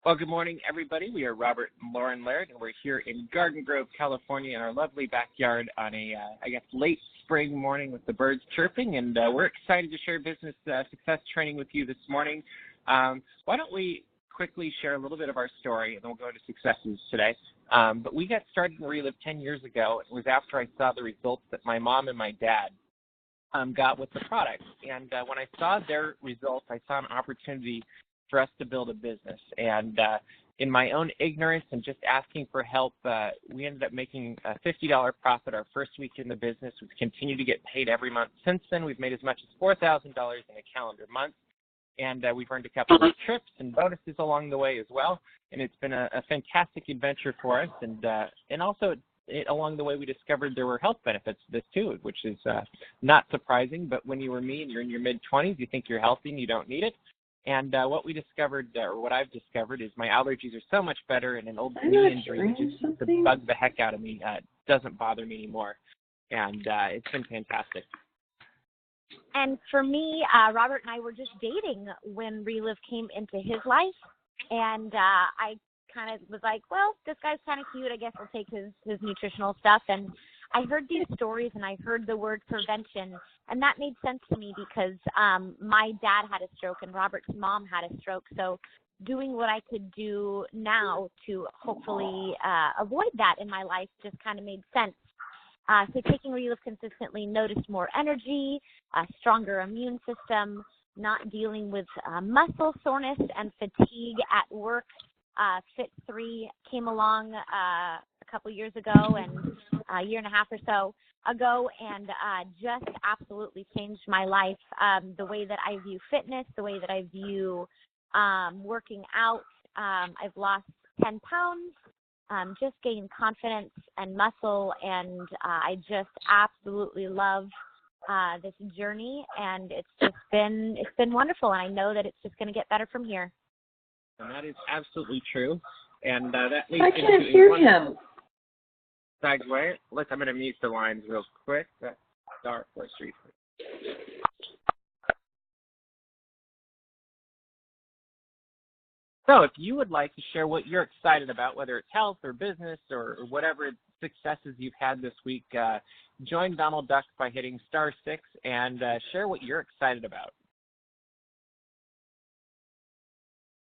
Well, good morning, everybody. We are Robert and Lauren Laird, and we're here in Garden Grove, California, in our lovely backyard on a, late spring morning with the birds chirping, and we're excited to share business success training with you this morning. Why don't we quickly share a little bit of our story, and then we'll go into successes today. But we got started in Relive 10 years ago. It was after I saw the results that my mom and my dad got with the product. And when I saw their results, I saw an opportunity for us to build a business. And in my own ignorance and just asking for help, we ended up making a $50 profit our first week in the business. We've continued to get paid every month since then. We've made as much as $4,000 in a calendar month. And we've earned a couple of trips and bonuses along the way as well. And it's been a fantastic adventure for us. And also, along the way, we discovered there were health benefits to this too, which is not surprising. But when you were me and you're in your mid-20s, you think you're healthy and you don't need it. And what we discovered, or what I've discovered, is my allergies are so much better, and an old knee injury that just used to bug the heck out of me doesn't bother me anymore. And it's been fantastic. And for me, Robert and I were just dating when Relive came into his life, and I kind of was like, well, this guy's kind of cute. I guess I'll take his nutritional stuff. And I heard these stories, and I heard the word prevention, and that made sense to me because my dad had a stroke, and Robert's mom had a stroke. So doing what I could do now to hopefully avoid that in my life just kind of made sense. So taking Relive consistently, noticed more energy, a stronger immune system, not dealing with muscle soreness and fatigue at work. Fit 3 came along a couple years ago, and a year and a half or so ago, and just absolutely changed my life. The way that I view fitness, the way that I view working out. I've lost 10 pounds. Just gained confidence and muscle, and I just absolutely love this journey, and it's been wonderful, and I know that it's just going to get better from here. And that is absolutely true, and that leads I can't hear him. Segue. I'm going to mute the lines real quick. That's dark for street. So if you would like to share what you're excited about, whether it's health or business or whatever successes you've had this week, join Donald Duck by hitting *6 and share what you're excited about.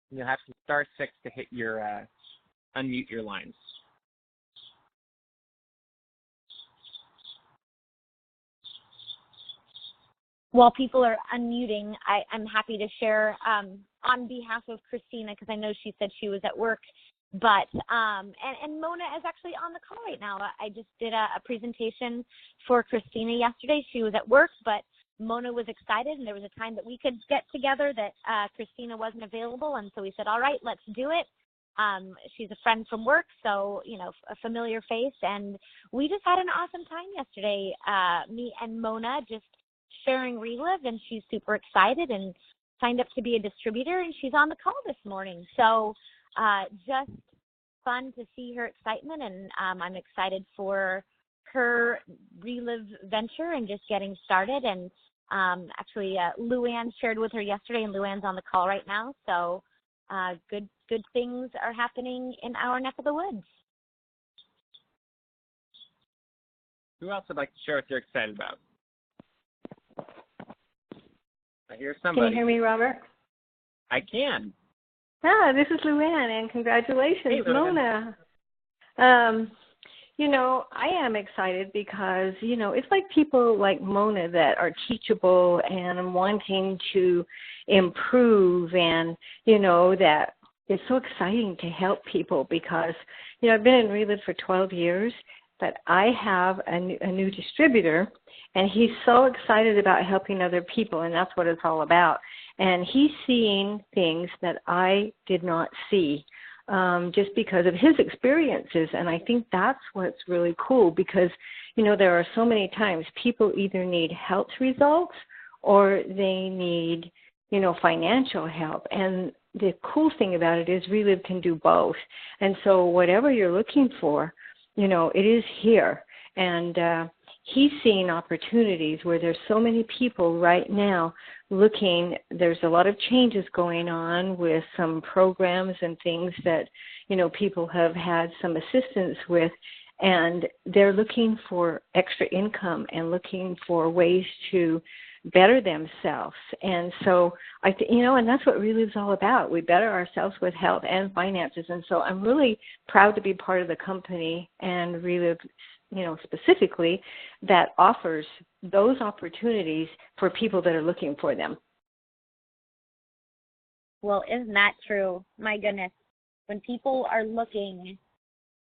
You'll have to *6 to hit your unmute your lines. While people are unmuting, I'm happy to share on behalf of Christina, because I know she said she was at work, but and Mona is actually on the call right now. I just did a presentation for Christina yesterday. She was at work, but Mona was excited, and there was a time that we could get together that Christina wasn't available, and so we said, all right, let's do it. She's a friend from work, so, a familiar face, and we just had an awesome time yesterday, me and Mona just sharing Relive, and she's super excited and signed up to be a distributor, and she's on the call this morning. So just fun to see her excitement, and I'm excited for her Relive venture and just getting started. And actually, Luann shared with her yesterday, and Luann's on the call right now. So good things are happening in our neck of the woods. Who else would like to share what they're excited about? I hear somebody. Can you hear me, Robert? I can. This is Luann, and congratulations, hey, Mona. I am excited because, it's like people like Mona that are teachable and wanting to improve, and, that it's so exciting to help people because, I've been in Relive for 12 years, but I have a new distributor, and he's so excited about helping other people, and that's what it's all about. And he's seeing things that I did not see just because of his experiences, and I think that's what's really cool because, there are so many times people either need health results or they need, financial help. And the cool thing about it is Relive can do both. And so whatever you're looking for, it is here. And he's seeing opportunities where there's so many people right now looking. There's a lot of changes going on with some programs and things that, people have had some assistance with, and they're looking for extra income and looking for ways to better themselves. And so, and that's what Relive's all about. We better ourselves with health and finances. And so I'm really proud to be part of the company and Relive, specifically, that offers those opportunities for people that are looking for them. Well, isn't that true? My goodness. When people are looking,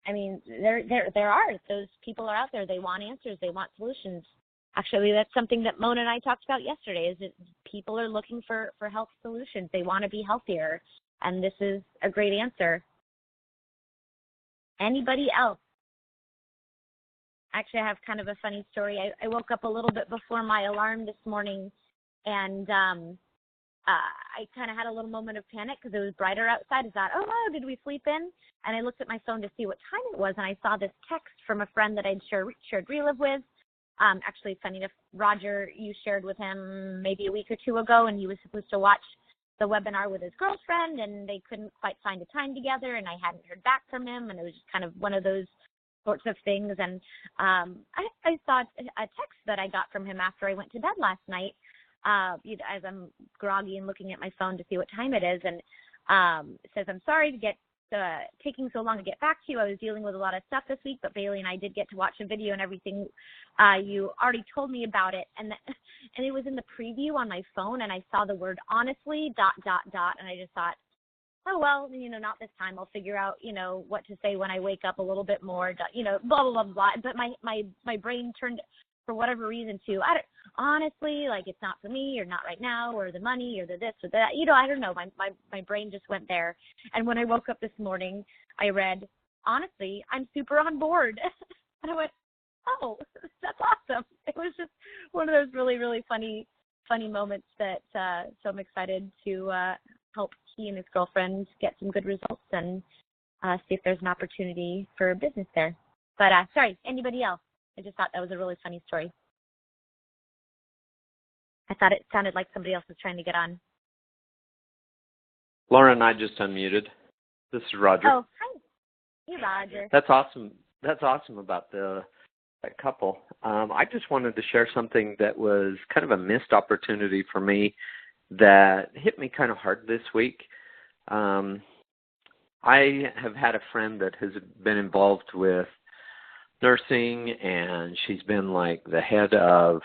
I mean, there are those people are out there. They want answers. They want solutions. Actually, that's something that Mona and I talked about yesterday, is that people are looking for health solutions. They want to be healthier, and this is a great answer. Anybody else? Actually, I have kind of a funny story. I woke up a little bit before my alarm this morning, and I kind of had a little moment of panic because it was brighter outside. I thought, oh, wow, did we sleep in? And I looked at my phone to see what time it was, and I saw this text from a friend that I'd shared Relive with. Actually, funny enough, Roger, you shared with him maybe a week or two ago, and he was supposed to watch the webinar with his girlfriend, and they couldn't quite find a time together, and I hadn't heard back from him, and it was just kind of one of those sorts of things. And I saw a text that I got from him after I went to bed last night, as I'm groggy and looking at my phone to see what time it is, and it says, I'm sorry to get taking so long to get back to you. I was dealing with a lot of stuff this week, but Bailey and I did get to watch a video and everything. You already told me about it, and it was in the preview on my phone, and I saw the word honestly ... and I just thought, oh, well, not this time. I'll figure out, what to say when I wake up a little bit more, blah, blah, blah, blah. But my brain turned, for whatever reason, to, honestly, like, it's not for me, or not right now, or the money, or the this or that. I don't know. My brain just went there. And when I woke up this morning, I read, honestly, I'm super on board. And I went, oh, that's awesome. It was just one of those really, really funny moments that so I'm excited to help he and his girlfriend get some good results and see if there's an opportunity for business there. But sorry, anybody else? I just thought that was a really funny story. I thought it sounded like somebody else was trying to get on. Lauren, I just unmuted. This is Roger. Oh, hi. Hey, Roger. That's awesome. That's awesome about that couple. I just wanted to share something that was kind of a missed opportunity for me that hit me kind of hard this week. I have had a friend that has been involved with nursing, and she's been like the head of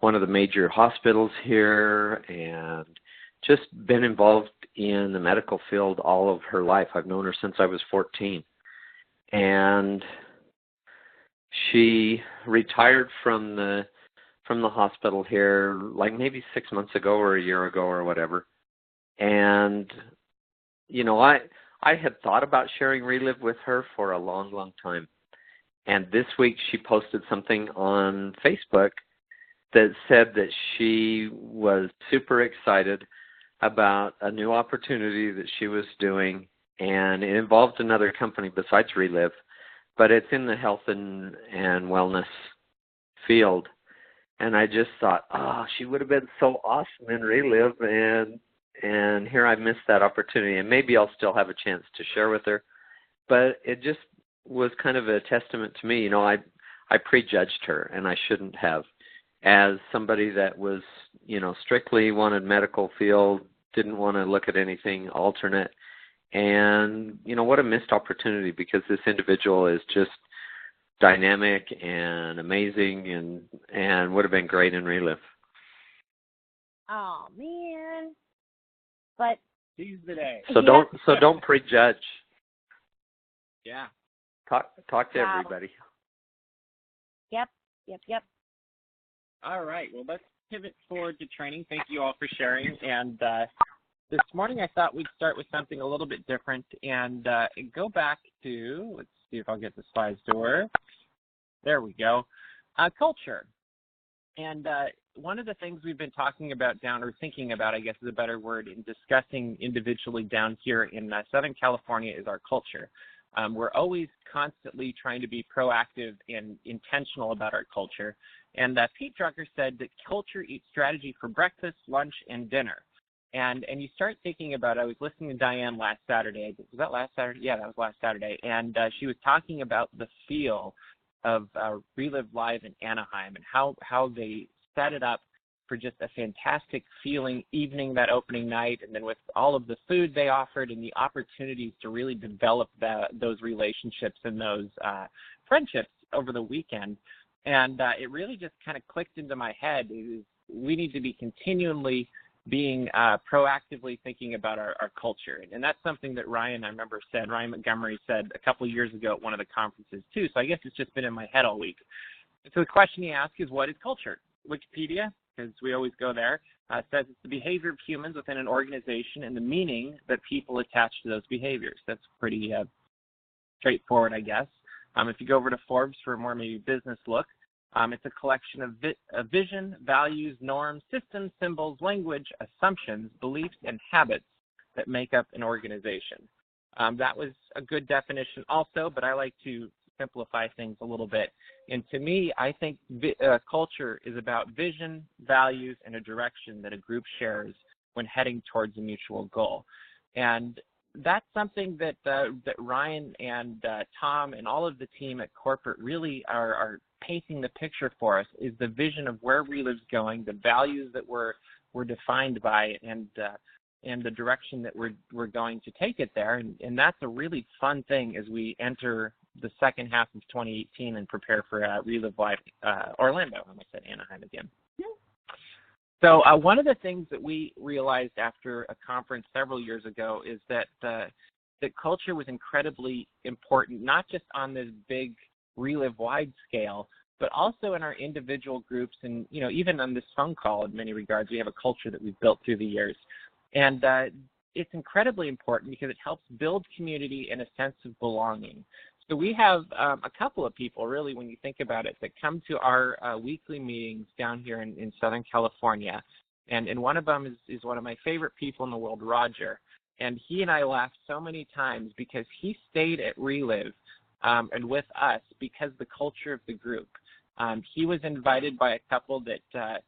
one of the major hospitals here and just been involved in the medical field all of her life. I've known her since I was 14. And she retired from the hospital here like maybe 6 months ago or a year ago or whatever. And, I had thought about sharing Relive with her for a long, long time. And this week she posted something on Facebook that said that she was super excited about a new opportunity that she was doing, and it involved another company besides Relive, but it's in the health and wellness field. And I just thought, she would have been so awesome in Relive, and here I missed that opportunity, and maybe I'll still have a chance to share with her. But it just was kind of a testament to me. I prejudged her, and I shouldn't have. As somebody that was, strictly wanted medical field, didn't want to look at anything alternate. And, what a missed opportunity, because this individual is just dynamic and amazing and would have been great in Relive. Oh, man. But seize the day. So don't prejudge. Yeah. Talk to everybody. Yep. All right. Well, let's pivot forward to training. Thank you all for sharing. And this morning I thought we'd start with something a little bit different and go back to, let's see if I'll get the slides to work. There we go. Culture. And one of the things we've been talking about thinking about, I guess is a better word, in discussing individually down here in Southern California is our culture. We're always constantly trying to be proactive and intentional about our culture. And Pete Drucker said that culture eats strategy for breakfast, lunch, and dinner. And you start thinking about, I was listening to Diane last Saturday. Was that last Saturday? Yeah, that was last Saturday. And she was talking about the feel of Relive Live in Anaheim and how they set it up for just a fantastic feeling evening that opening night, and then with all of the food they offered and the opportunities to really develop those relationships and those friendships over the weekend. And it really just kind of clicked into my head. We need to be continually being proactively thinking about our culture. And that's something that Ryan Montgomery said a couple of years ago at one of the conferences too. So I guess it's just been in my head all week. So the question you ask is, what is culture? Wikipedia, because we always go there, says it's the behavior of humans within an organization and the meaning that people attach to those behaviors. That's pretty straightforward, I guess. If you go over to Forbes for a more maybe business look, it's a collection of vision, values, norms, systems, symbols, language, assumptions, beliefs, and habits that make up an organization. That was a good definition also, but I like to simplify things a little bit. And to me, I think culture is about vision, values, and a direction that a group shares when heading towards a mutual goal. And that's something that Ryan and Tom and all of the team at corporate really are painting the picture for us, is the vision of where Relive's going, the values that we're defined by, and the direction that we're going to take it there. And that's a really fun thing as we enter the second half of 2018 and prepare for Relive Live Orlando. I almost said Anaheim again. So one of the things that we realized after a conference several years ago is that culture was incredibly important, not just on this big Relive-wide scale, but also in our individual groups, and even on this phone call. In many regards, we have a culture that we've built through the years, and it's incredibly important because it helps build community and a sense of belonging. So we have a couple of people, really, when you think about it, that come to our weekly meetings down here in Southern California. And one of them is one of my favorite people in the world, Roger. And he and I laughed so many times because he stayed at Relive and with us because the culture of the group. He was invited by a couple that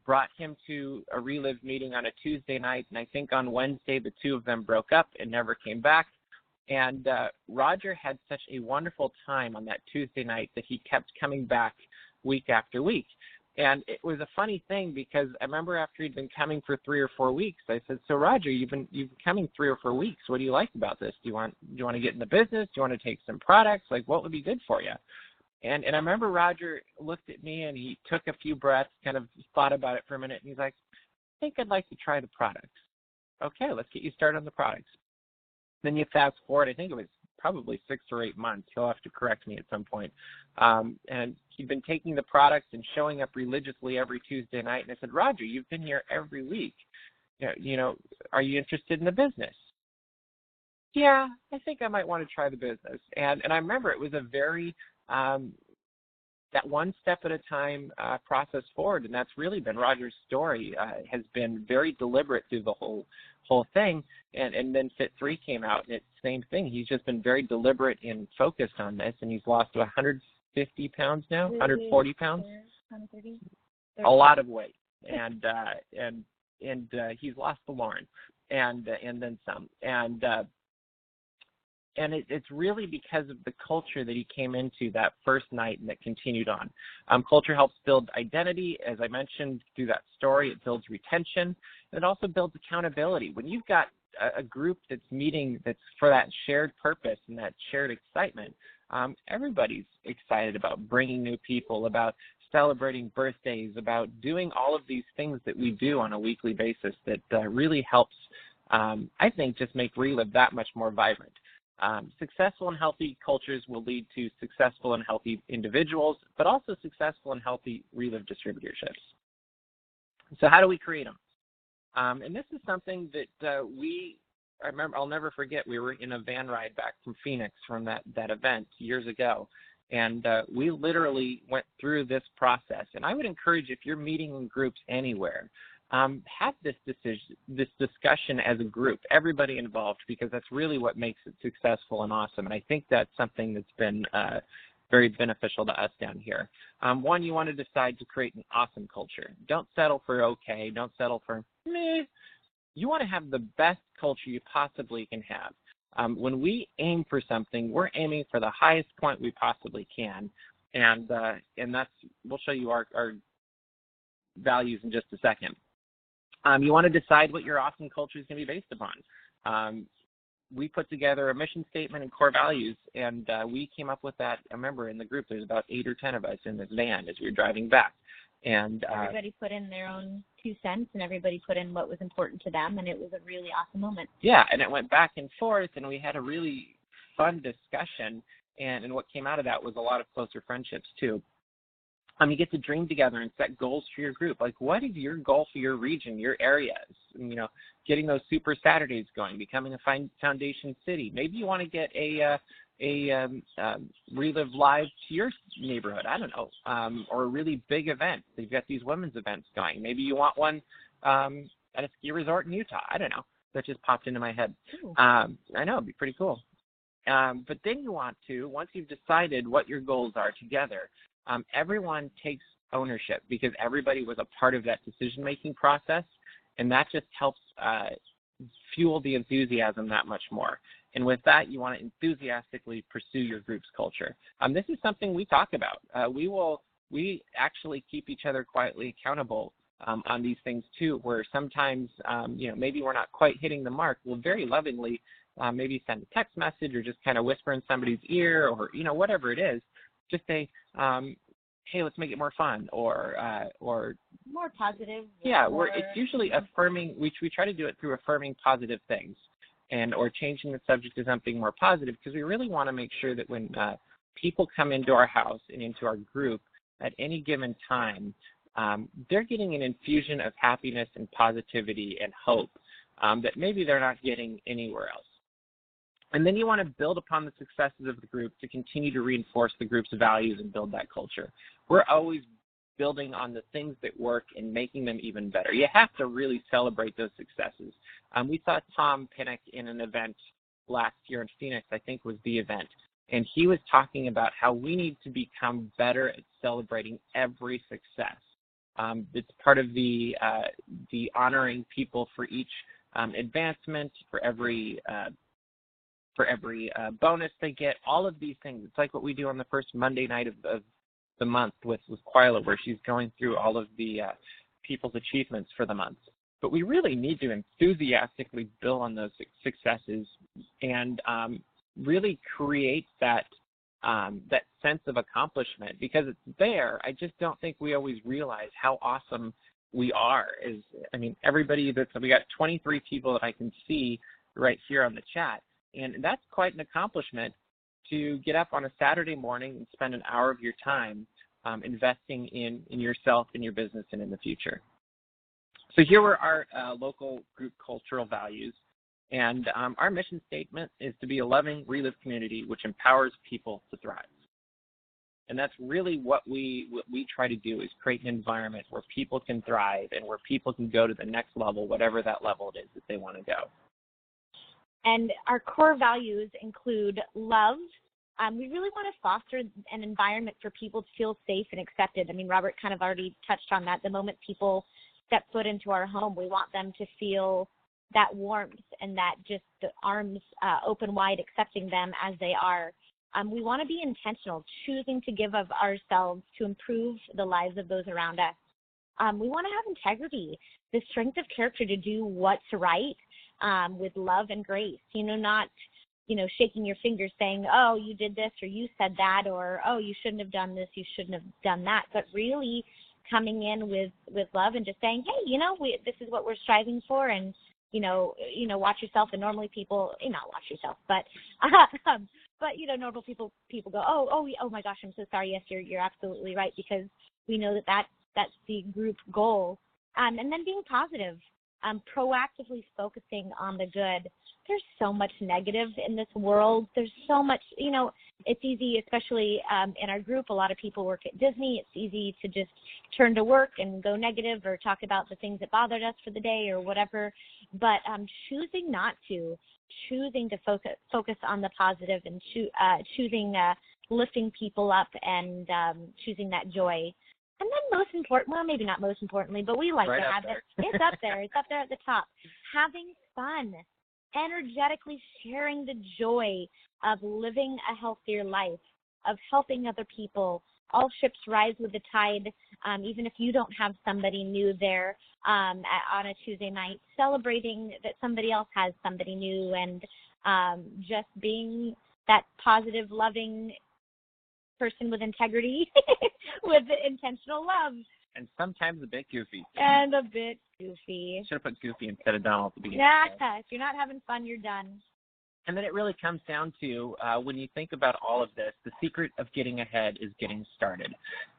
brought him to a Relive meeting on a Tuesday night. And I think on Wednesday, the two of them broke up and never came back. And Roger had such a wonderful time on that Tuesday night that he kept coming back week after week. And it was a funny thing because I remember after he'd been coming for 3 or 4 weeks, I said, "So Roger, you've been coming 3 or 4 weeks. What do you like about this? Do you want to get in the business? Do you want to take some products? Like, what would be good for you?" And I remember Roger looked at me and he took a few breaths, kind of thought about it for a minute, and he's like, "I think I'd like to try the products." Okay, let's get you started on the products. Then you fast forward, I think it was probably 6 or 8 months. He'll have to correct me at some point. And he'd been taking the products and showing up religiously every Tuesday night. And I said, "Roger, you've been here every week. Are you interested in the business?" "Yeah, I think I might want to try the business." And I remember it was a very that one step at a time process forward, and that's really been Roger's story. Has been very deliberate through the whole thing, and then Fit 3 came out, and it's the same thing. He's just been very deliberate and focused on this, and he's lost 150 pounds now, 140 pounds, 130. A lot of weight, and he's lost the Lauren, and then some, and it's really because of the culture that he came into that first night and that continued on. Culture helps build identity. As I mentioned, through that story, it builds retention. And it also builds accountability. When you've got a group that's meeting that's for that shared purpose and that shared excitement, everybody's excited about bringing new people, about celebrating birthdays, about doing all of these things that we do on a weekly basis that really helps, I think, just make Relive that much more vibrant. Successful and healthy cultures will lead to successful and healthy individuals, but also successful and healthy Relive distributorships. So how do we create them? And this is something that I remember, I'll never forget, we were in a van ride back from Phoenix from that event years ago, and we literally went through this process. And I would encourage, if you're meeting in groups anywhere, have this discussion as a group, everybody involved, because that's really what makes it successful and awesome. And I think that's something that's been very beneficial to us down here. One, you want to decide to create an awesome culture. Don't settle for okay. Don't settle for meh. You want to have the best culture you possibly can have. When we aim for something, we're aiming for the highest point we possibly can, and that's, we'll show you our values in just a second. You want to decide what your awesome culture is going to be based upon. We put together a mission statement and core values, and we came up with that. I remember in the group there's about 8 or 10 of us in this van as we were driving back. And everybody put in their own 2 cents, and everybody put in what was important to them, and it was a really awesome moment. Yeah, and it went back and forth, and we had a really fun discussion, and what came out of that was a lot of closer friendships too. You get to dream together and set goals for your group. Like, what is your goal for your region, your areas? And, getting those super Saturdays going, becoming a foundation city. Maybe you want to get a Relive Live to your neighborhood. I don't know, or a really big event. They've got these women's events going. Maybe you want one at a ski resort in Utah. I don't know. That just popped into my head. I know, it'd be pretty cool. But then you want to, once you've decided what your goals are together, everyone takes ownership, because everybody was a part of that decision-making process, and that just helps fuel the enthusiasm that much more. And with that, you want to enthusiastically pursue your group's culture. This is something we talk about. We actually keep each other quietly accountable on these things too, where sometimes, maybe we're not quite hitting the mark. We'll very lovingly maybe send a text message or just kind of whisper in somebody's ear, or, whatever it is. Just say, hey, let's make it more fun, or more positive. Yeah, it's usually affirming. We try to do it through affirming positive things, or changing the subject to something more positive, because we really want to make sure that when people come into our house and into our group at any given time, they're getting an infusion of happiness and positivity and hope that maybe they're not getting anywhere else. And then you want to build upon the successes of the group to continue to reinforce the group's values and build that culture. We're always building on the things that work and making them even better. You have to really celebrate those successes. We saw Tom Pinnock in an event last year in Phoenix, I think was the event, and he was talking about how we need to become better at celebrating every success. It's part of the honoring people for each advancement, for every bonus they get, all of these things. It's like what we do on the first Monday night of the month with Quila, where she's going through all of the people's achievements for the month. But we really need to enthusiastically build on those successes and really create that sense of accomplishment, because it's there. I just don't think we always realize how awesome we are. Everybody we got 23 people that I can see right here on the chat. And that's quite an accomplishment, to get up on a Saturday morning and spend an hour of your time investing in yourself, in your business, and in the future. So here were our local group cultural values. And our mission statement is to be a loving, Relive community which empowers people to thrive. And that's really what we try to do, is create an environment where people can thrive and where people can go to the next level, whatever that level it is that they want to go. And our core values include love. We really want to foster an environment for people to feel safe and accepted. Robert kind of already touched on that. The moment people step foot into our home, we want them to feel that warmth and that just the arms open wide, accepting them as they are. We want to be intentional, choosing to give of ourselves to improve the lives of those around us. We want to have integrity, the strength of character to do what's right, with love and grace, not, shaking your fingers saying, oh, you did this, or you said that, or, oh, you shouldn't have done this, you shouldn't have done that, but really coming in with love and just saying, hey, this is what we're striving for, and, watch yourself. And normally people, not watch yourself, but normal people go, oh my gosh, I'm so sorry. Yes, you're absolutely right, because we know that's the group goal. And then being positive. proactively focusing on the good. There's so much negative in this world. There's so much, it's easy, especially in our group, a lot of people work at Disney. It's easy to just turn to work and go negative or talk about the things that bothered us for the day or whatever. But choosing not to, choosing to focus on the positive and choosing lifting people up and choosing that joy. And then most important, well, maybe not most importantly, but we like right to have it. It's up there. It's up there at the top. Having fun, energetically sharing the joy of living a healthier life, of helping other people. All ships rise with the tide. Even if you don't have somebody new there on a Tuesday night, celebrating that somebody else has somebody new, and just being that positive, loving person with integrity, with intentional love. And sometimes a bit goofy. And a bit goofy. Should have put goofy instead of Donald at the beginning. Yeah, if you're not having fun, you're done. And then it really comes down to, when you think about all of this, the secret of getting ahead is getting started.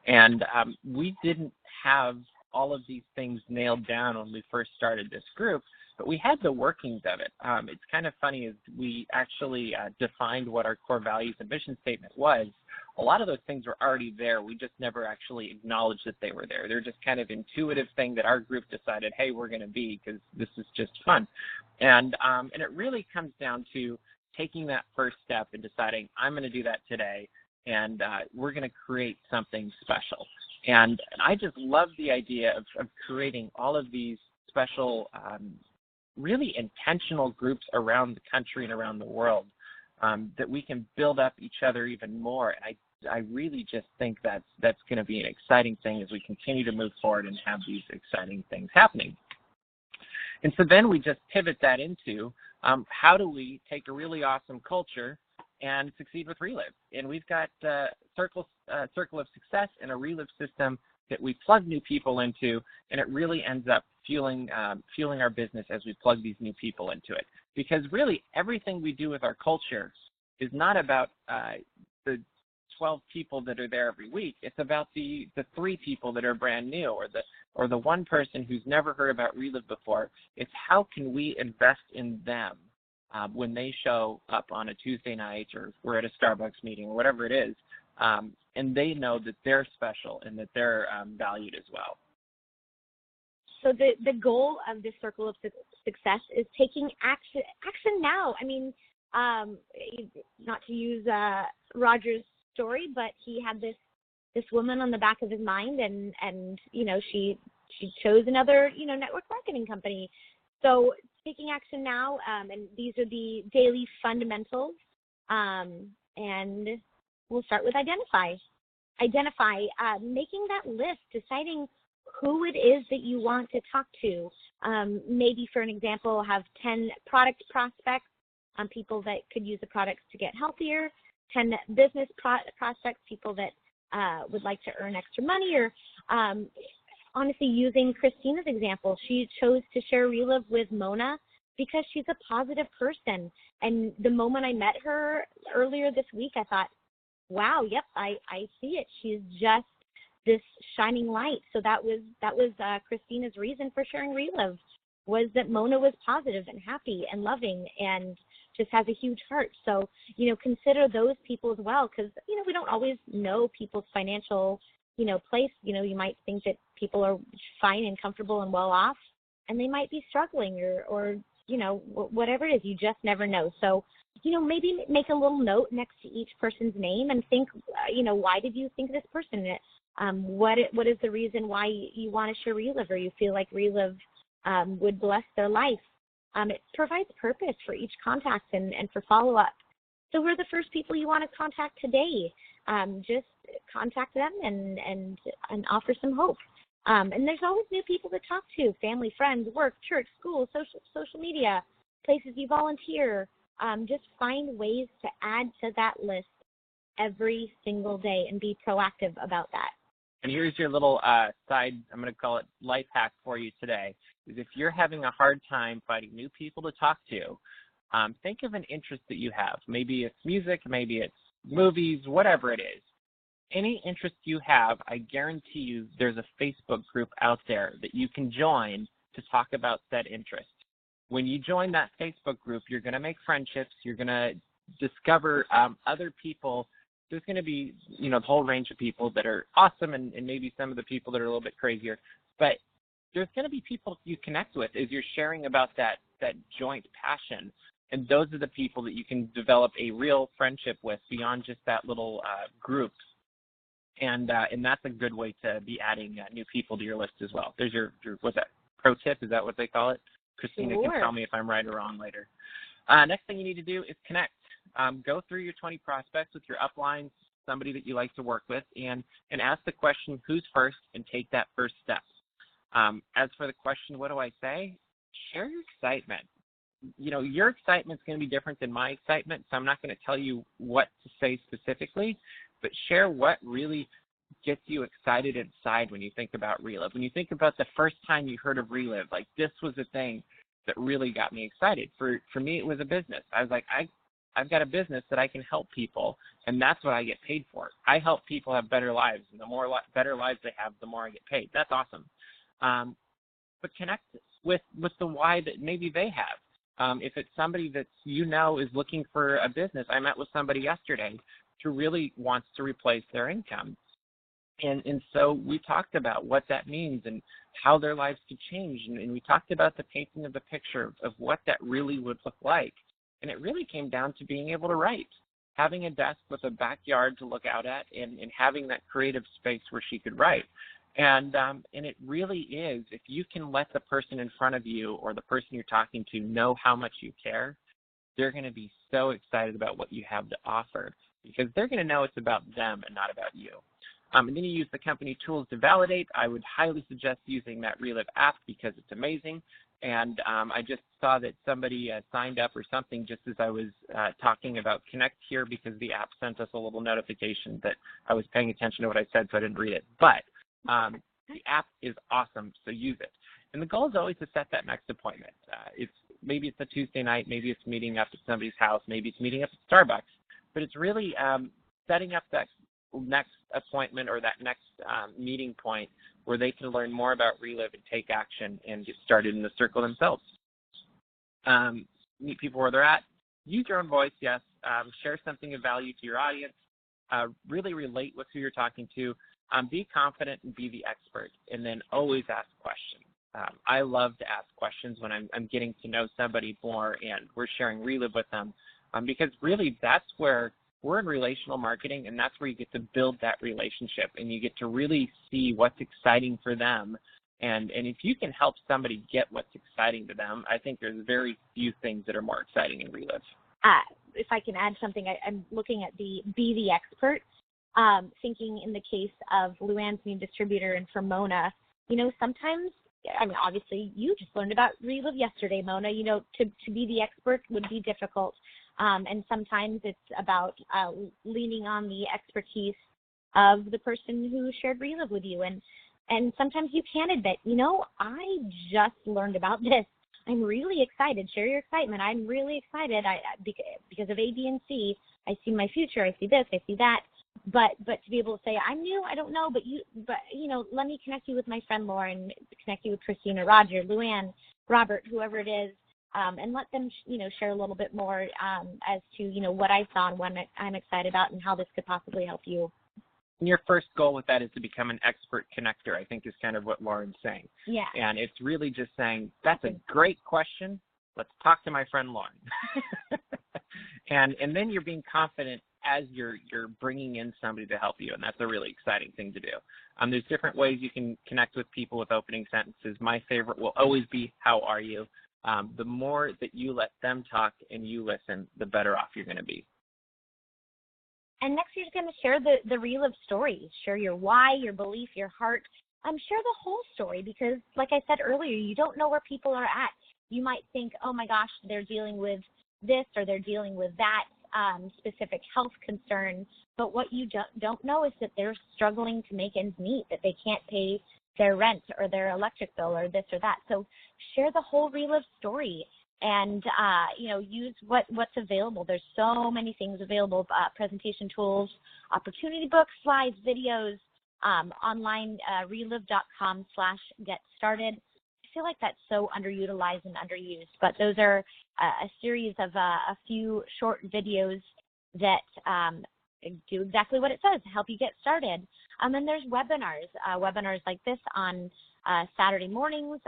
And we didn't have all of these things nailed down when we first started this group, but we had the workings of it. It's kind of funny as we actually defined what our core values and mission statement was. A lot of those things were already there. We just never actually acknowledged that they were there. They're just kind of intuitive thing that our group decided, hey, we're going to be, because this is just fun. And it really comes down to taking that first step and deciding, I'm going to do that today, and we're going to create something special. And I just love the idea of creating all of these special, really intentional groups around the country and around the world, that we can build up each other even more. And I really just think that's going to be an exciting thing as we continue to move forward and have these exciting things happening. And so then we just pivot that into how do we take a really awesome culture and succeed with Relive. And we've got circle of success and a Relive system that we plug new people into, and it really ends up fueling our business as we plug these new people into it. Because really everything we do with our culture is not about the 12 people that are there every week. It's about the 3 people that are brand new, or the one person who's never heard about Relive before. It's how can we invest in them when they show up on a Tuesday night, or we're at a Starbucks meeting, or whatever it is, and they know that they're special and that they're valued as well. So the goal of this circle of success is taking action now. I mean, not to use Roger's story, but he had this woman on the back of his mind, and she chose another network marketing company. So taking action now, and these are the daily fundamentals, and we'll start with identify, making that list, deciding who it is that you want to talk to. Maybe, for an example, have 10 product prospects, people that could use the products to get healthier, 10 business prospects, people that would like to earn extra money, or honestly, using Christina's example, she chose to share Relive with Mona because she's a positive person. And the moment I met her earlier this week, I thought, wow, yep, I see it. She's just this shining light. So that was Christina's reason for sharing Relive, was that Mona was positive and happy and loving and just has a huge heart. So, consider those people as well, because, we don't always know people's financial, place. You might think that people are fine and comfortable and well off, and they might be struggling or whatever it is. You just never know. So, maybe make a little note next to each person's name and think, why did you think this person? What is the reason why you want to share Relive, or you feel like Relive would bless their life? It provides purpose for each contact and for follow-up. So we're the first people you want to contact today. Just contact them and offer some hope. And there's always new people to talk to: family, friends, work, church, school, social media, places you volunteer. Just find ways to add to that list every single day and be proactive about that. And here's your little side, I'm going to call it life hack for you today, is if you're having a hard time finding new people to talk to, think of an interest that you have. Maybe it's music, maybe it's movies, whatever it is. Any interest you have, I guarantee you there's a Facebook group out there that you can join to talk about said interest. When you join that Facebook group, you're going to make friendships. You're going to discover other people. There's going to be, the whole range of people that are awesome and maybe some of the people that are a little bit crazier. But there's going to be people you connect with as you're sharing about that joint passion. And those are the people that you can develop a real friendship with beyond just that little group. And that's a good way to be adding new people to your list as well. There's your what's that, pro tip? Is that what they call it? Christina can tell me if I'm right or wrong later. Next thing you need to do is connect. Go through your 20 prospects with your uplines, somebody that you like to work with, and ask the question, who's first, and take that first step. As for the question, what do I say? Share your excitement. Your excitement's going to be different than my excitement, so I'm not going to tell you what to say specifically, but share what really gets you excited inside when you think about Relive. When you think about the first time you heard of Relive, like this was the thing that really got me excited. For me, it was a business. I was like, I've got a business that I can help people, and that's what I get paid for. I help people have better lives, and the more better lives they have, the more I get paid. That's awesome. But connect with the why that maybe they have. If it's somebody that is looking for a business, I met with somebody yesterday who really wants to replace their income. And so we talked about what that means and how their lives could change. And we talked about the painting of the picture of what that really would look like. And it really came down to being able to write, having a desk with a backyard to look out at and having that creative space where she could write. And it really is, if you can let the person in front of you or the person you're talking to know how much you care, they're going to be so excited about what you have to offer because they're going to know it's about them and not about you. And then you use the company tools to validate. I would highly suggest using that Relive app because it's amazing. And I just saw that somebody signed up or something just as I was talking about Connect here because the app sent us a little notification that I was paying attention to what I said, so I didn't read it. But the app is awesome, so use it. And the goal is always to set that next appointment. Maybe it's a Tuesday night, maybe it's meeting up at somebody's house, maybe it's meeting up at Starbucks, but it's really setting up that next appointment or that next meeting point where they can learn more about Relive and take action and get started in the circle themselves. Meet people where they're at. Use your own voice, yes. Share something of value to your audience. Really relate with who you're talking to. Be confident and be the expert, and then always ask questions. I love to ask questions when I'm getting to know somebody more and we're sharing Relive with them because really that's where we're in relational marketing, and that's where you get to build that relationship and you get to really see what's exciting for them. And if you can help somebody get what's exciting to them, I think there's very few things that are more exciting in Relive. If I can add something, I'm looking at the be the expert. Thinking in the case of Luann's new distributor and for Mona, sometimes, obviously you just learned about Relive yesterday, Mona, to be the expert would be difficult. And sometimes it's about leaning on the expertise of the person who shared Relive with you. And sometimes you can admit, I just learned about this. I'm really excited. Share your excitement. I'm really excited because of A, B, and C. I see my future. I see this. I see that. But to be able to say, I'm new, I don't know, but let me connect you with my friend Lauren, connect you with Christina, Roger, Luann, Robert, whoever it is, and let them, share a little bit more as to, what I saw and what I'm excited about and how this could possibly help you. And your first goal with that is to become an expert connector, I think is kind of what Lauren's saying. Yeah. And it's really just saying, that's a great question. Let's talk to my friend Lauren. and then you're being confident as you're bringing in somebody to help you, and that's a really exciting thing to do. There's different ways you can connect with people with opening sentences. My favorite will always be, how are you? The more that you let them talk and you listen, the better off you're going to be. And next you're going to share the Relive story. Share your why, your belief, your heart. Share the whole story because, like I said earlier, you don't know where people are at. You might think, oh my gosh, they're dealing with this or they're dealing with that specific health concern. But what you don't know is that they're struggling to make ends meet, that they can't pay their rent or their electric bill or this or that. So share the whole Relive story and, use what's available. There's so many things available, presentation tools, opportunity books, slides, videos, online, relive.com/get started. feel like that's so underutilized and underused. But those are a series of a few short videos that do exactly what it says, help you get started. And there's webinars like this on Saturday mornings,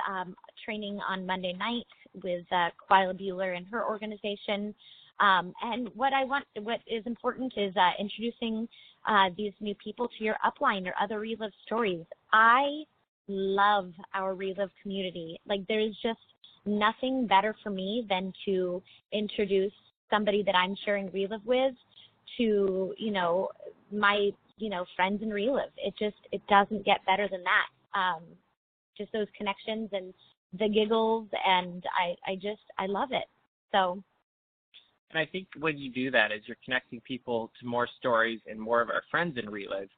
training on Monday night with Quila Bueller and her organization. And what is important is introducing these new people to your upline or other Relive stories. I love our Relive community. Like, there's just nothing better for me than to introduce somebody that I'm sharing Relive with to, my, friends in Relive. It doesn't get better than that. Just those connections and the giggles, and I love it. So. And I think when you do that, as you're connecting people to more stories and more of our friends in Relive,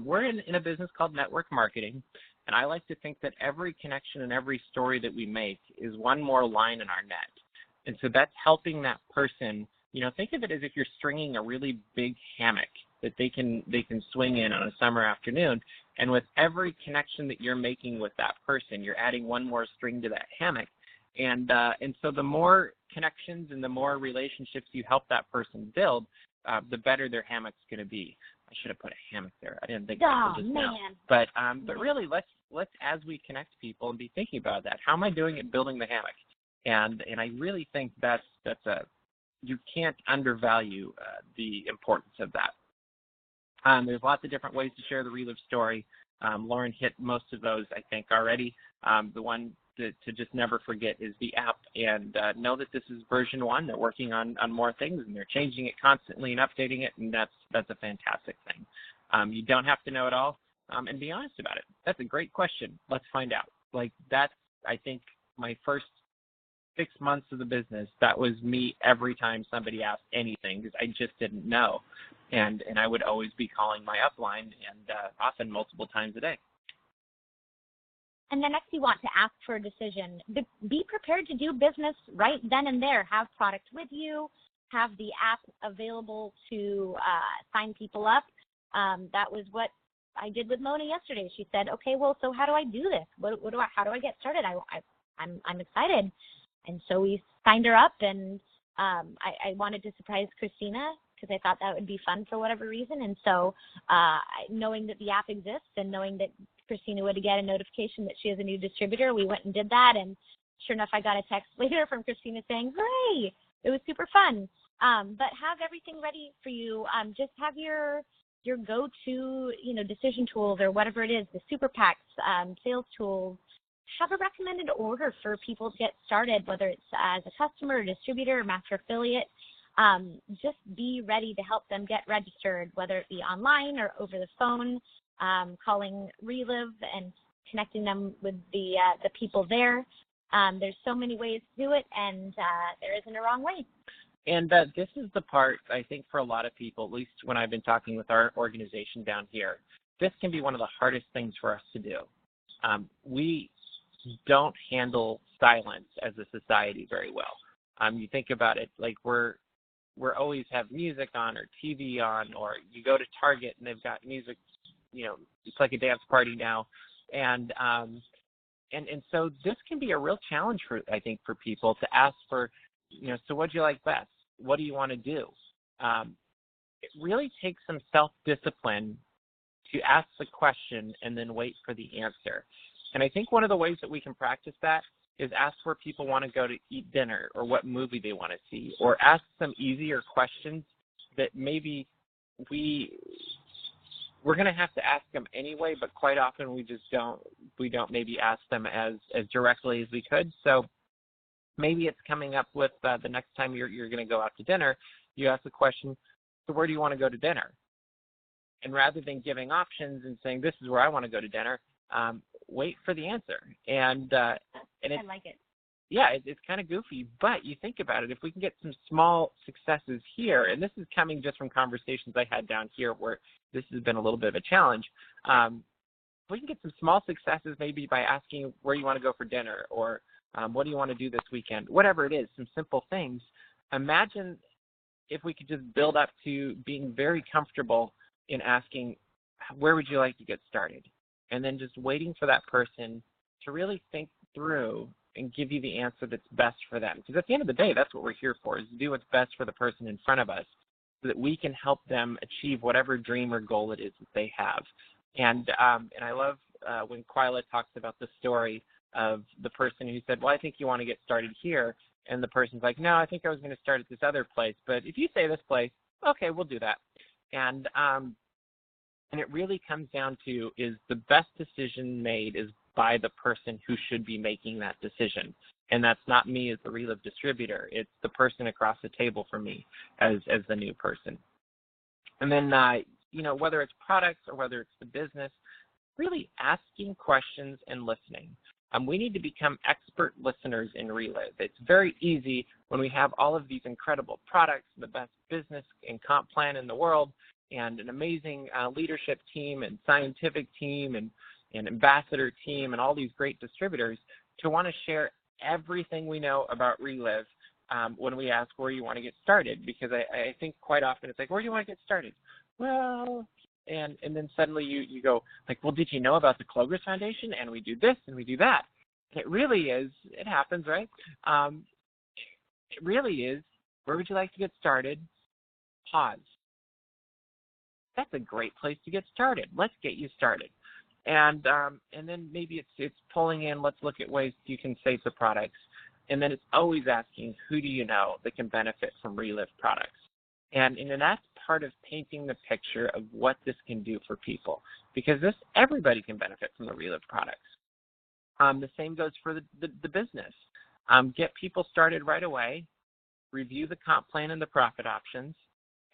we're in a business called network marketing, and I like to think that every connection and every story that we make is one more line in our net. And so that's helping that person, think of it as if you're stringing a really big hammock that they can swing in on a summer afternoon. And with every connection that you're making with that person, you're adding one more string to that hammock. And so the more connections and the more relationships you help that person build, the better their hammock's going to be. I should have put a hammock there. I didn't think about it just now. But really, let's as we connect people and be thinking about that. How am I doing at building the hammock? And I really think that's you can't undervalue the importance of that. There's lots of different ways to share the Relive story. Lauren hit most of those, I think, already. The one to just never forget is the app, and know that this is version 1. They're working on more things, and they're changing it constantly and updating it, and that's a fantastic thing. You don't have to know it all, and be honest about it. That's a great question. Let's find out. Like, that's, I think, my first 6 months of the business. That was me every time somebody asked anything, because I just didn't know, and I would always be calling my upline, and often multiple times a day. And then next, you want to ask for a decision. Be prepared to do business right then and there. Have product with you. Have the app available to sign people up. That was what I did with Mona yesterday. She said, "Okay, well, so how do I do this? How do I get started? I'm excited." And so we signed her up, and I wanted to surprise Christina because I thought that would be fun for whatever reason. And so knowing that the app exists and knowing that Christina would get a notification that she has a new distributor, we went and did that. And sure enough, I got a text later from Christina saying, "Hooray, it was super fun." But have everything ready for you. Just have your go-to, decision tools or whatever it is, the super PACs, sales tools. Have a recommended order for people to get started, whether it's as a customer, or distributor, or master affiliate. Just be ready to help them get registered, whether it be online or over the phone, calling Relive and connecting them with the people there. There's so many ways to do it, and there isn't a wrong way. And this is the part, I think, for a lot of people, at least when I've been talking with our organization down here, this can be one of the hardest things for us to do. We don't handle silence as a society very well. You think about it, like we're always have music on or TV on, or you go to Target and they've got music, it's like a dance party now. And so this can be a real challenge I think for people to ask for, so what do you like best? What do you want to do? It really takes some self-discipline to ask the question and then wait for the answer. And I think one of the ways that we can practice that is ask where people want to go to eat dinner or what movie they want to see, or ask some easier questions that maybe we're going to have to ask them anyway, but quite often we don't maybe ask them as directly as we could. So maybe it's coming up with the next time you're going to go out to dinner, you ask the question, so where do you want to go to dinner? And rather than giving options and saying, this is where I want to go to dinner, wait for the answer. And I like it. Yeah, it's kind of goofy, but you think about it. If we can get some small successes here, and this is coming just from conversations I had down here where this has been a little bit of a challenge, if we can get some small successes maybe by asking where you want to go for dinner, or what do you want to do this weekend, whatever it is, some simple things. Imagine if we could just build up to being very comfortable in asking, where would you like to get started? And then just waiting for that person to really think through and give you the answer that's best for them. Because at the end of the day, that's what we're here for, is to do what's best for the person in front of us so that we can help them achieve whatever dream or goal it is that they have. And I love when Quila talks about the story of the person who said, well, I think you want to get started here. And the person's like, no, I think I was going to start at this other place. But if you say this place, okay, we'll do that. And it really comes down to, is the best decision made is by the person who should be making that decision. And that's not me as the Relive distributor. It's the person across the table for me as the new person. And then, whether it's products or whether it's the business, really asking questions and listening. We need to become expert listeners in Relive. It's very easy when we have all of these incredible products, the best business and comp plan in the world, and an amazing leadership team and scientific team and ambassador team and all these great distributors, to want to share everything we know about Relive when we ask where you want to get started. Because I think quite often it's like, where do you want to get started? Well, and then suddenly you go like, well, did you know about the Clovis Foundation? And we do this and we do that. And it really is, it happens, right? It really is, where would you like to get started? Pause. That's a great place to get started. Let's get you started. And then maybe it's pulling in, let's look at ways you can save the products. And then it's always asking, who do you know that can benefit from Relive products? And that's part of painting the picture of what this can do for people, because everybody can benefit from the Relive products. The same goes for the business. Get people started right away, review the comp plan and the profit options,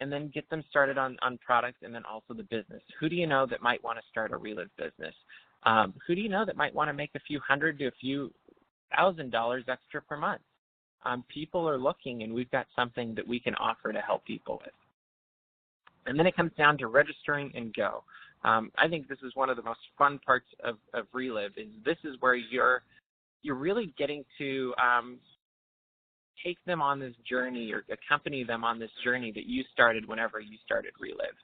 and then get them started on products and then also the business. Who do you know that might want to start a Relive business? Who do you know that might want to make a few $100 to a few $1,000 extra per month? People are looking, and we've got something that we can offer to help people with. And then it comes down to registering and go. I think this is one of the most fun parts of Relive. Is this is where you're really getting to take them on this journey or accompany them on this journey that you started whenever you started Relive.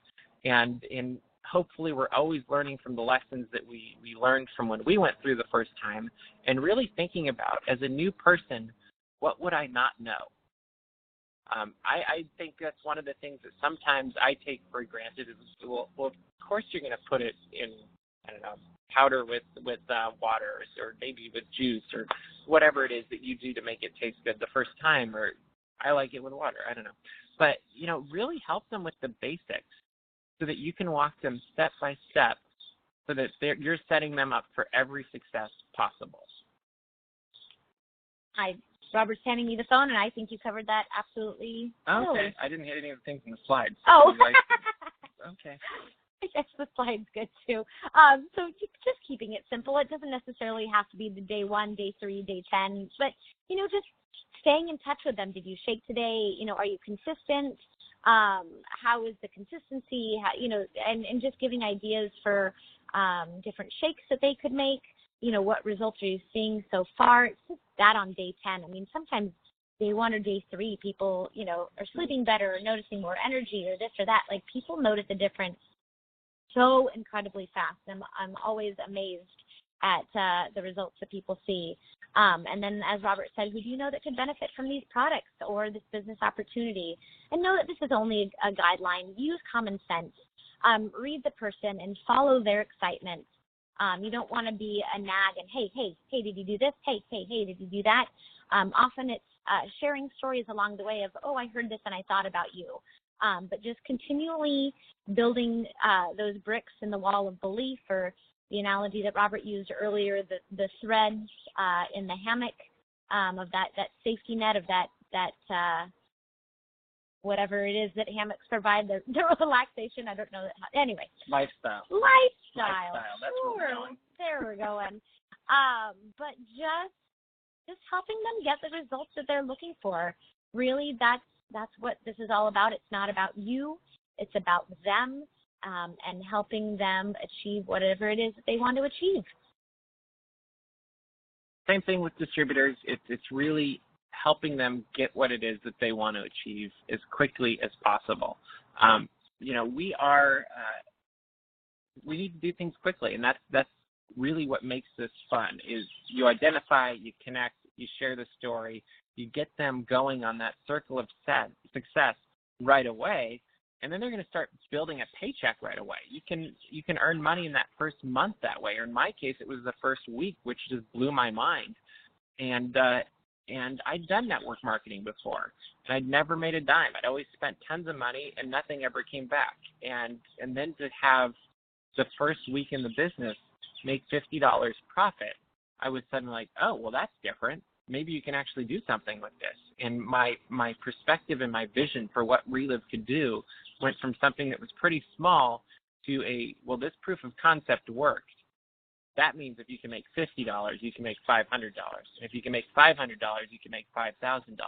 And hopefully we're always learning from the lessons that we learned from when we went through the first time, and really thinking about, as a new person, what would I not know? I think that's one of the things that sometimes I take for granted is, well, of course you're going to put it in, I don't know, powder with water, or maybe with juice, or whatever it is that you do to make it taste good the first time, or I like it with water, I don't know. But, really help them with the basics so that you can walk them step by step so that you're setting them up for every success possible. Robert's handing me the phone, and I think you covered that absolutely. Okay. Totally. I didn't hit any of the things in the slides. Oh. Okay. I guess the slide's good, too. So just keeping it simple. It doesn't necessarily have to be the day 1, day 3, day 10, but, just staying in touch with them. Did you shake today? Are you consistent? How is the consistency? And just giving ideas for different shakes that they could make. What results are you seeing so far? It's just that on day 10. I mean, sometimes day 1 or day 3, people, are sleeping better or noticing more energy or this or that. Like, people notice a difference so incredibly fast. I'm always amazed at the results that people see. And then, as Robert said, who do you know that could benefit from these products or this business opportunity? And know that this is only a guideline. Use common sense. Read the person and follow their excitement. You don't want to be a nag and, hey, did you do this? Hey, did you do that? Often it's sharing stories along the way of, oh, I heard this and I thought about you. But just continually building those bricks in the wall of belief, or the analogy that Robert used earlier, the threads in the hammock of that safety net of that whatever it is that hammocks provide, the relaxation. I don't know. Anyway. Lifestyle. That's sure. Where we're going. There we're going. But just helping them get the results that they're looking for. Really, that's what this is all about. It's not about you. It's about them and helping them achieve whatever it is that they want to achieve. Same thing with distributors. It's really helping them get what it is that they want to achieve as quickly as possible. We need to do things quickly, and that's really what makes this fun is you identify, you connect, you share the story, you get them going on that circle of success right away, and then they're going to start building a paycheck right away. You can earn money in that first month that way, or in my case, it was the first week, which just blew my mind. And I'd done network marketing before, and I'd never made a dime. I'd always spent tons of money, and nothing ever came back. And then to have the first week in the business make $50 profit, I was suddenly like, oh, well, that's different. Maybe you can actually do something with this. And my perspective and my vision for what Relive could do went from something that was pretty small to well, this proof of concept worked. That means if you can make $50, you can make $500. And if you can make $500, you can make $5,000. And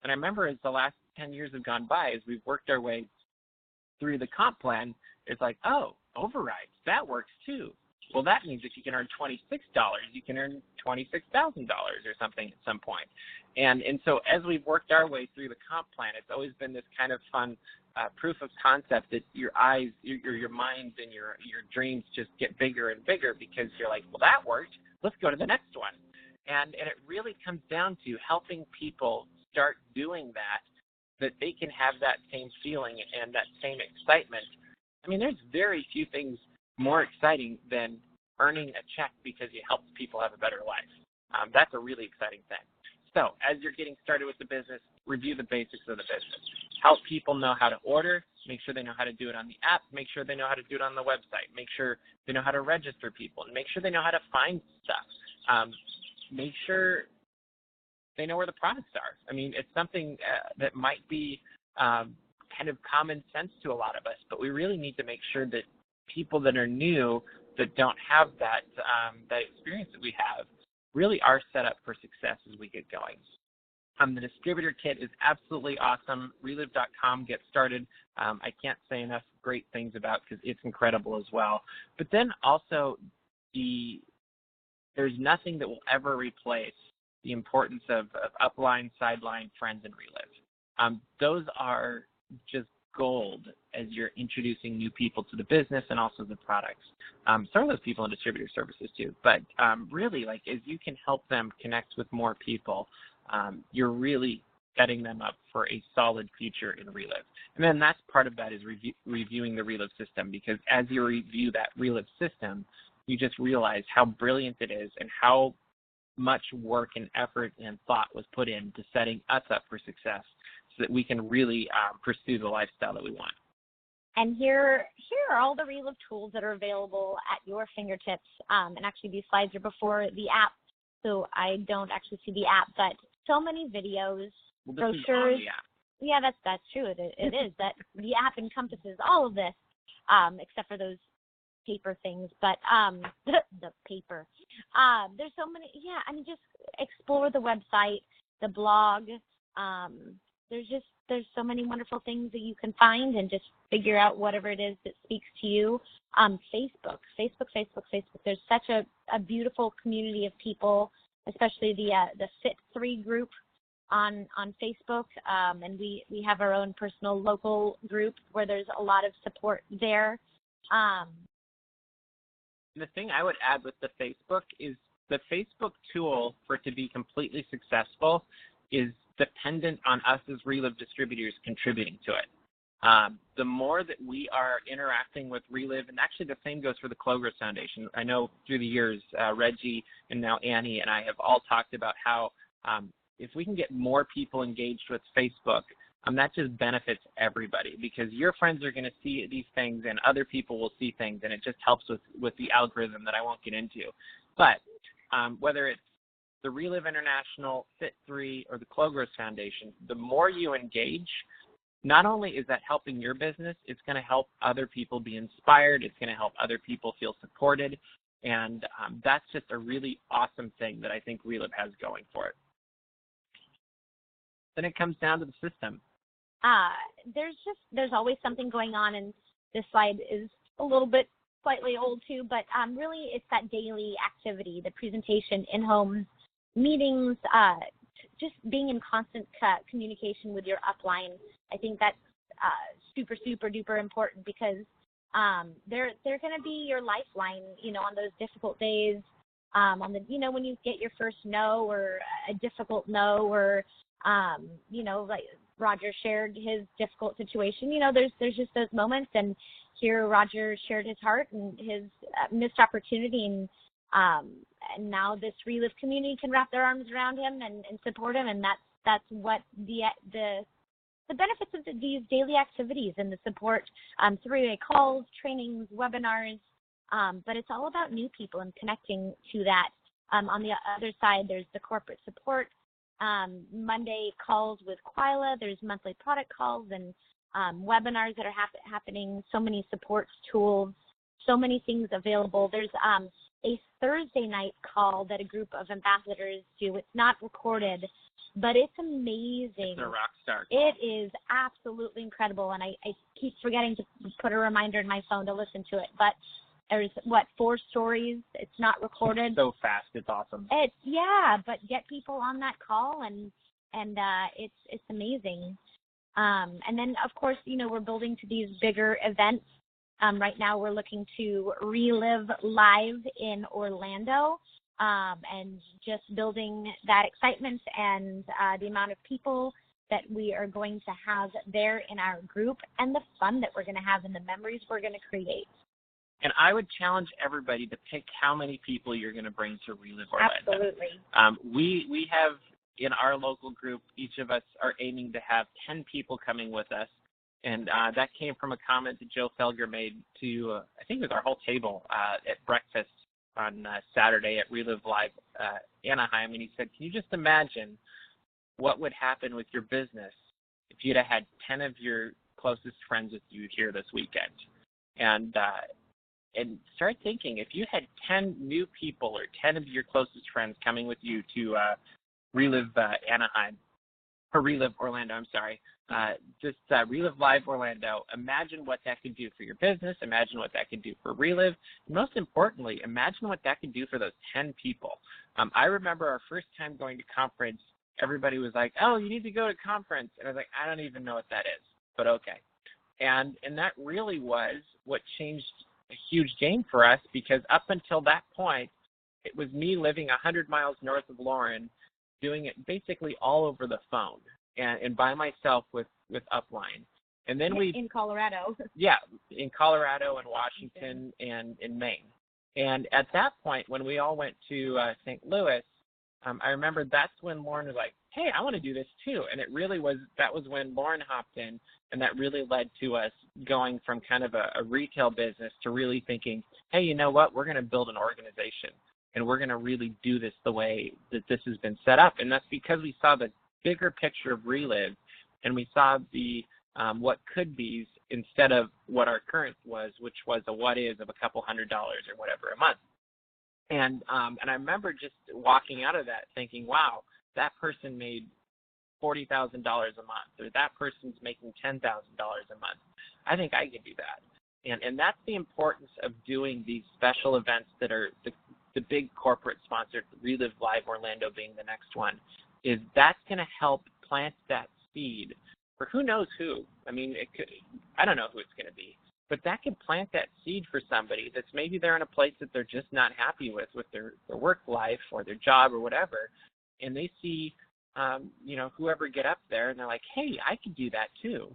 I remember as the last 10 years have gone by, as we've worked our way through the comp plan, it's like, oh, overrides, that works too. Well, that means if you can earn $26, you can earn $26,000 or something at some point. And so as we've worked our way through the comp plan, it's always been this kind of fun proof of concept that your eyes, your minds, and your dreams just get bigger and bigger because you're like, well, that worked. Let's go to the next one. And it really comes down to helping people start doing that they can have that same feeling and that same excitement. I mean, there's very few things more exciting than earning a check because you helped people have a better life. That's a really exciting thing. So as you're getting started with the business, review the basics of the business. Help people know how to order. Make sure they know how to do it on the app. Make sure they know how to do it on the website. Make sure they know how to register people. And make sure they know how to find stuff. Make sure they know where the products are. I mean, it's something that might be kind of common sense to a lot of us, but we really need to make sure that people that are new, that don't have that experience that we have, really are set up for success as we get going. The distributor kit is absolutely awesome. Relive.com, get started. I can't say enough great things about because it's incredible as well. But then also, there's nothing that will ever replace the importance of upline, sideline, friends, and Relive. Those are just gold as you're introducing new people to the business and also the products. Some of those people in distributor services too, but really, like, as you can help them connect with more people, you're really setting them up for a solid future in Relive. And then that's part of that is reviewing the Relive system, because as you review that Relive system, you just realize how brilliant it is and how much work and effort and thought was put into setting us up for success so that we can really pursue the lifestyle that we want. And here are all the Relive tools that are available at your fingertips. And actually, these slides are before the app, so I don't actually see the app, but so many videos, brochures. Yeah, that's true. It is. That the app encompasses all of this, except for those paper things. But the paper. There's so many. Yeah, I mean, just explore the website, the blog. There's so many wonderful things that you can find and just figure out whatever it is that speaks to you. Facebook. There's such a beautiful community of people, especially the Fit3 group on Facebook. And we have our own personal local group where there's a lot of support there. The thing I would add with the Facebook is the Facebook tool, for it to be completely successful, is dependent on us as Relive distributors contributing to it. The more that we are interacting with Relive, and actually the same goes for the Clover Foundation. I know through the years, Reggie and now Annie and I have all talked about how if we can get more people engaged with Facebook, that just benefits everybody, because your friends are going to see these things and other people will see things, and it just helps with the algorithm that I won't get into. But whether it's the Relive International, Fit3, or the Clogrowth Foundation, the more you engage, not only is that helping your business, it's going to help other people be inspired, it's going to help other people feel supported, and that's just a really awesome thing that I think Relive has going for it. Then it comes down to the system. There's always something going on, and this slide is a little bit slightly old too, but really it's that daily activity, the presentation, in-home meetings, just being in constant communication with your upline. I think that's super, super duper important, because They're going to be your lifeline, on those difficult days, on the, when you get your first no or a difficult no, or, like Roger shared his difficult situation. There's just those moments, and here Roger shared his heart and his missed opportunity, and now this Relive community can wrap their arms around him and support him, and that's what the benefits of these daily activities and the support, 3-way calls, trainings, webinars, but it's all about new people and connecting to that. On the other side, there's the corporate support, Monday calls with Quila, there's monthly product calls and webinars that are happening, so many supports tools, so many things available. There's a Thursday night call that a group of ambassadors do. It's not recorded, but it's amazing. It's a rock star. It is absolutely incredible, and I keep forgetting to put a reminder in my phone to listen to it. But there's, 4 stories. It's not recorded. So fast. It's awesome. But get people on that call, and it's amazing. And then, of course, we're building to these bigger events. Right now we're looking to Relive Live in Orlando, and just building that excitement and the amount of people that we are going to have there in our group, and the fun that we're going to have and the memories we're going to create. And I would challenge everybody to pick how many people you're going to bring to Relive Orlando. Absolutely. We have, in our local group, each of us are aiming to have 10 people coming with us. And that came from a comment that Joe Felger made to, I think it was our whole table at breakfast on Saturday at Relive Live Anaheim. And he said, can you just imagine what would happen with your business if you'd have had 10 of your closest friends with you here this weekend? And start thinking, if you had 10 new people or 10 of your closest friends coming with you to Relive Anaheim, or Relive Orlando, I'm sorry, Relive Live Orlando, imagine what that could do for your business, imagine what that could do for Relive, and most importantly, imagine what that could do for those 10 people. I remember our first time going to conference, everybody was like, oh, you need to go to conference, and I was like, I don't even know what that is, but okay. And that really was what changed a huge game for us, because up until that point, it was me living 100 miles north of Lauren, doing it basically all over the phone and by myself with Upline. And then in Colorado. Yeah, in Colorado and Washington and in Maine. And at that point, when we all went to St. Louis, I remember that's when Lauren was like, hey, I want to do this too. And it really was, that was when Lauren hopped in, and that really led to us going from kind of a retail business to really thinking, hey, you know what, we're going to build an organization, and we're going to really do this the way that this has been set up. And that's because we saw the bigger picture of Relive, and we saw the what could be instead of what our current was, which was a what is of a couple $100 or whatever a month. And I remember just walking out of that thinking, wow, that person made $40,000 a month, or that person's making $10,000 a month. I think I could do that. And that's the importance of doing these special events that are the big corporate sponsored, Relive Live Orlando being the next one, is that's going to help plant that seed for who knows who. I mean, I don't know who it's going to be, but that can plant that seed for somebody that's maybe they're in a place that they're just not happy with their work life or their job or whatever, and they see, whoever get up there, and they're like, hey, I could do that too.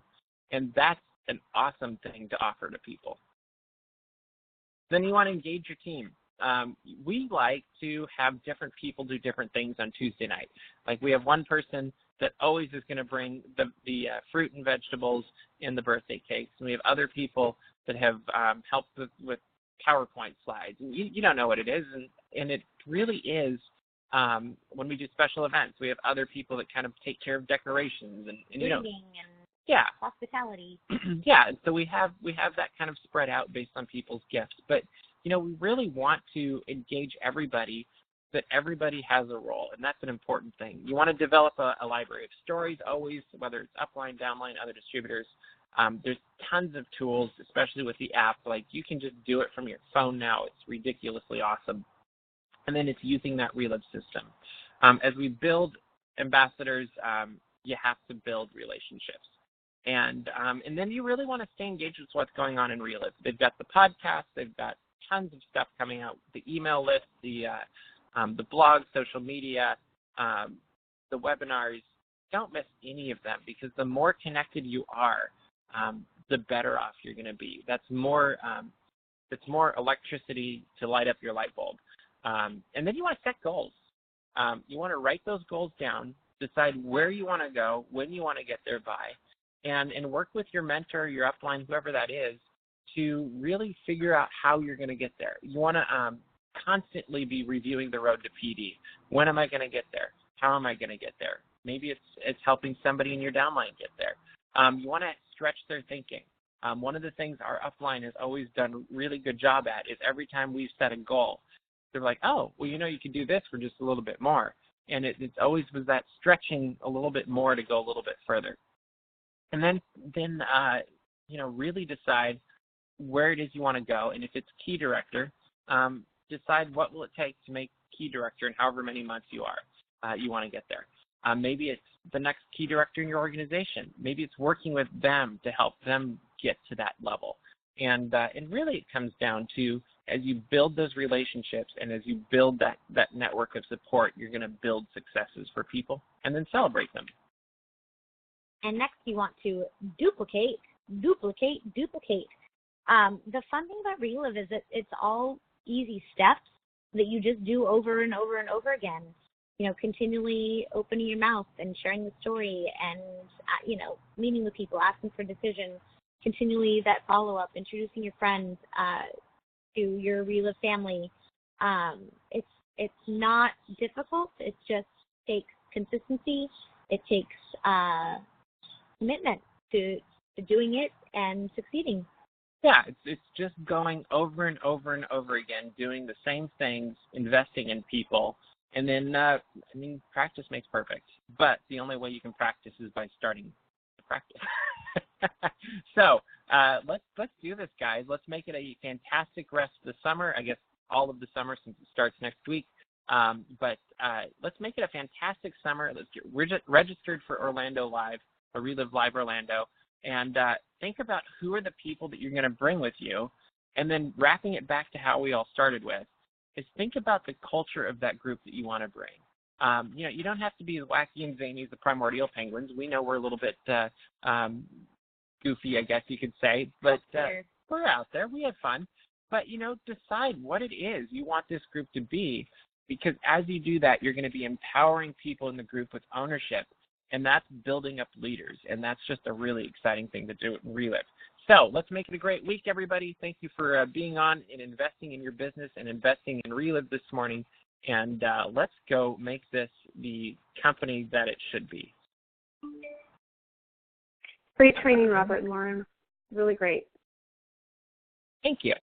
And that's an awesome thing to offer to people. Then you want to engage your team. We like to have different people do different things on Tuesday night. Like we have one person that always is going to bring the fruit and vegetables in the birthday cakes, and we have other people that have helped with PowerPoint slides. And you don't know what it is, and it really is when we do special events. We have other people that kind of take care of decorations and yeah, hospitality. Yeah, and so we have that kind of spread out based on people's gifts, but we really want to engage everybody, that everybody has a role, and that's an important thing. You want to develop a library of stories always, whether it's upline, downline, other distributors. There's tons of tools, especially with the app. Like you can just do it from your phone now. It's ridiculously awesome. And then it's using that Relive system. As we build ambassadors, you have to build relationships. And then you really want to stay engaged with what's going on in Relive. They've got the podcast, they've got tons of stuff coming out, the email list, the blog, social media, the webinars. Don't miss any of them, because the more connected you are, the better off you're going to be. That's more electricity to light up your light bulb. And then you want to set goals. You want to write those goals down, decide where you want to go, when you want to get there by, and work with your mentor, your upline, whoever that is, to really figure out how you're going to get there. You want to constantly be reviewing the road to PD. When am I going to get there? How am I going to get there? Maybe it's helping somebody in your downline get there. You want to stretch their thinking. One of the things our upline has always done a really good job at is every time we've set a goal, they're like, oh, well, you can do this for just a little bit more. And it's always was that stretching a little bit more to go a little bit further. And then really decide where it is you want to go. And if it's key director, decide what will it take to make key director in however many months you want to get there. Maybe it's the next key director in your organization. Maybe it's working with them to help them get to that level. And really it comes down to, as you build those relationships and as you build that network of support, you're going to build successes for people and then celebrate them. And next you want to duplicate. The fun thing about Relive is that it's all easy steps that you just do over and over and over again. Continually opening your mouth and sharing the story and, meeting with people, asking for decisions, continually that follow-up, introducing your friends to your Relive family. It's not difficult. It just takes consistency. It takes commitment to doing it and succeeding. Yeah, it's just going over and over and over again, doing the same things, investing in people. And then, practice makes perfect. But the only way you can practice is by starting to practice. So let's do this, guys. Let's make it a fantastic rest of the summer. I guess all of the summer, since it starts next week. But let's make it a fantastic summer. Let's get registered for Orlando Live, or Relive Live Orlando. And think about who are the people that you're going to bring with you. And then wrapping it back to how we all started with, is think about the culture of that group that you want to bring. You don't have to be as wacky and zany as the Primordial Penguins. We know we're a little bit goofy, I guess you could say, but we're out there. We have fun. But, decide what it is you want this group to be, because as you do that, you're going to be empowering people in the group with ownership, and that's building up leaders, and that's just a really exciting thing to do in Relive. So let's make it a great week, everybody. Thank you for being on and investing in your business and investing in Relive this morning. And let's go make this the company that it should be. Great training, Robert and Lauren. Really great. Thank you.